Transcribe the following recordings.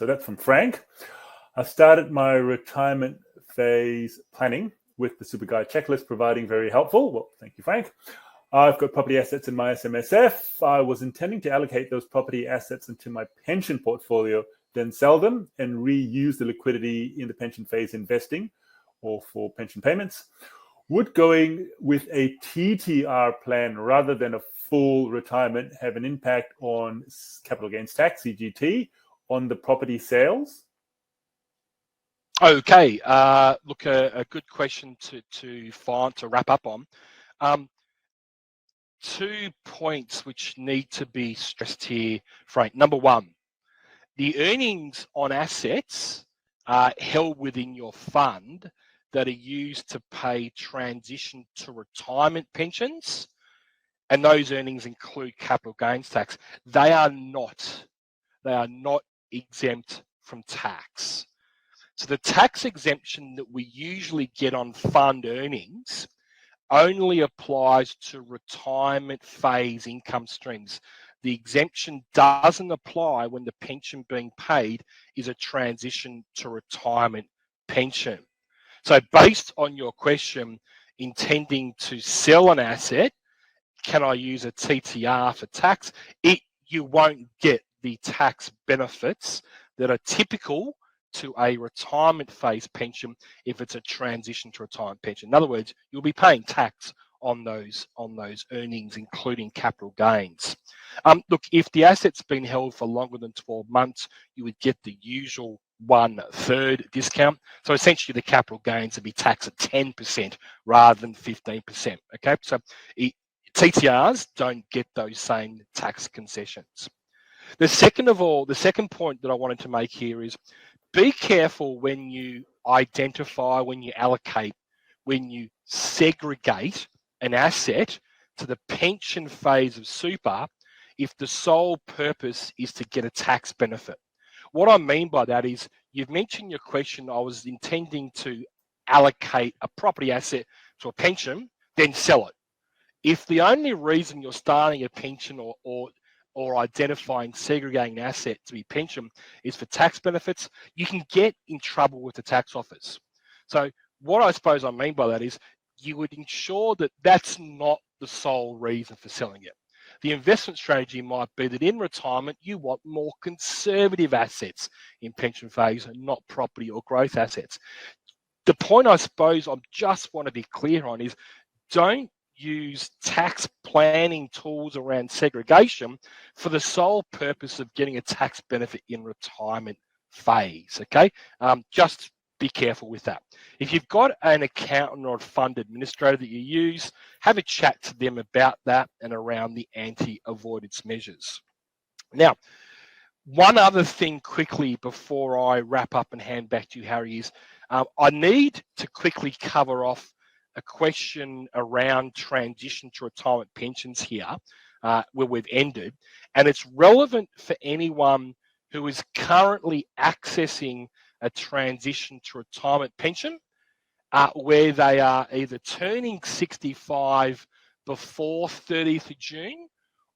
So that's from Frank. I started my retirement phase planning with the SuperGuide checklist, providing very helpful. Well, thank you, Frank. I've got property assets in my SMSF. I was intending to allocate those property assets into my pension portfolio, then sell them and reuse the liquidity in the pension phase investing or for pension payments. Would going with a TTR plan rather than a full retirement have an impact on capital gains tax, CGT, on the property sales? Okay, look, a good question to wrap up on. 2 points which need to be stressed here, Frank. Number one, the earnings on assets are held within your fund that are used to pay transition to retirement pensions, and those earnings include capital gains tax. They are not exempt from tax. So the tax exemption that we usually get on fund earnings only applies to retirement phase income streams. The exemption doesn't apply when the pension being paid is a transition to retirement pension. So based on your question, intending to sell an asset, can I use a TTR for tax? You won't get the tax benefits that are typical to a retirement phase pension if it's a transition to retirement pension. In other words, you'll be paying tax on those earnings, including capital gains. Look, if the asset's been held for longer than 12 months, you would get the usual 1/3 discount. So essentially the capital gains would be taxed at 10% rather than 15%. Okay, so TTRs don't get those same tax concessions. The second point that I wanted to make here is be careful when you identify, when you allocate, when you segregate an asset to the pension phase of super if the sole purpose is to get a tax benefit. What I mean by that is you've mentioned your question, I was intending to allocate a property asset to a pension, then sell it. If the only reason you're starting a pension or identifying segregating an asset to be pension is for tax benefits, you can get in trouble with the tax office. So what I suppose I mean by that is you would ensure that that's not the sole reason for selling it. The investment strategy might be that in retirement, you want more conservative assets in pension phase and not property or growth assets. The point I suppose I just want to be clear on is don't use tax planning tools around segregation for the sole purpose of getting a tax benefit in retirement phase, okay? Just be careful with that. If you've got an accountant or a fund administrator that you use, have a chat to them about that and around the anti-avoidance measures. Now, one other thing quickly before I wrap up and hand back to you, Harry, is I need to quickly cover off a question around transition to retirement pensions here, where we've ended, and it's relevant for anyone who is currently accessing a transition to retirement pension, where they are either turning 65 before 30th of June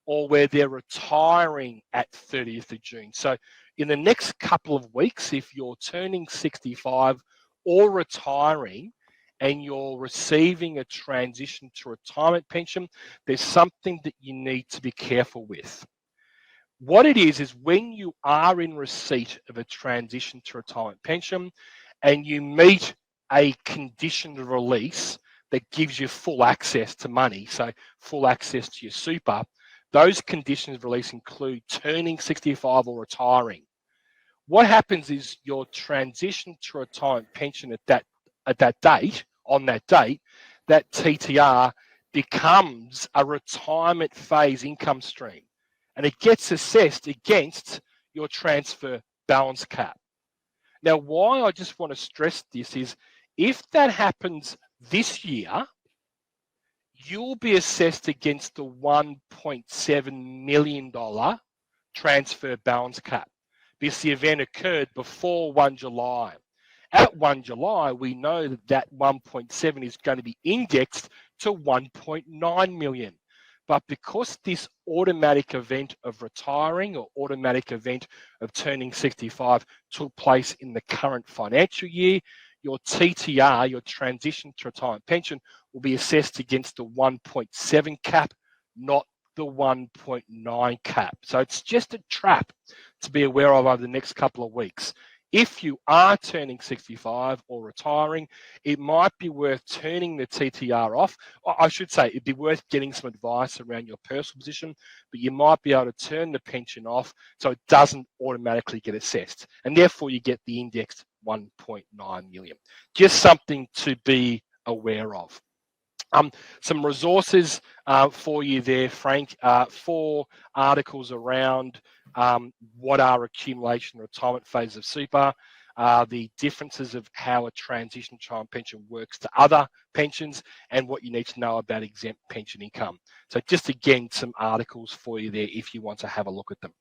or where they're retiring at 30th of June. So in the next couple of weeks, if you're turning 65 or retiring and you're receiving a transition to retirement pension, there's something that you need to be careful with. What it is when you are in receipt of a transition to retirement pension and you meet a condition of release that gives you full access to money, so full access to your super, those conditions of release include turning 65 or retiring. What happens is your transition to retirement pension at that date, on that date, that TTR becomes a retirement phase income stream, and it gets assessed against your transfer balance cap. Now, why I just want to stress this is if that happens this year, you'll be assessed against the $1.7 million transfer balance cap because the event occurred before 1 July. At 1 July, we know that 1.7 is going to be indexed to 1.9 million. But because this automatic event of retiring or automatic event of turning 65 took place in the current financial year, your TTR, your transition to retirement pension, will be assessed against the 1.7 cap, not the 1.9 cap. So it's just a trap to be aware of over the next couple of weeks. If you are turning 65 or retiring, it might be worth turning the TTR off. I should say it'd be worth getting some advice around your personal position, but you might be able to turn the pension off so it doesn't automatically get assessed. And therefore you get the indexed 1.9 million. Just something to be aware of. Some resources for you there, Frank. 4 articles around what are accumulation and retirement phases of super, the differences of how a transition retirement pension works to other pensions, and what you need to know about exempt pension income. So just again, some articles for you there if you want to have a look at them.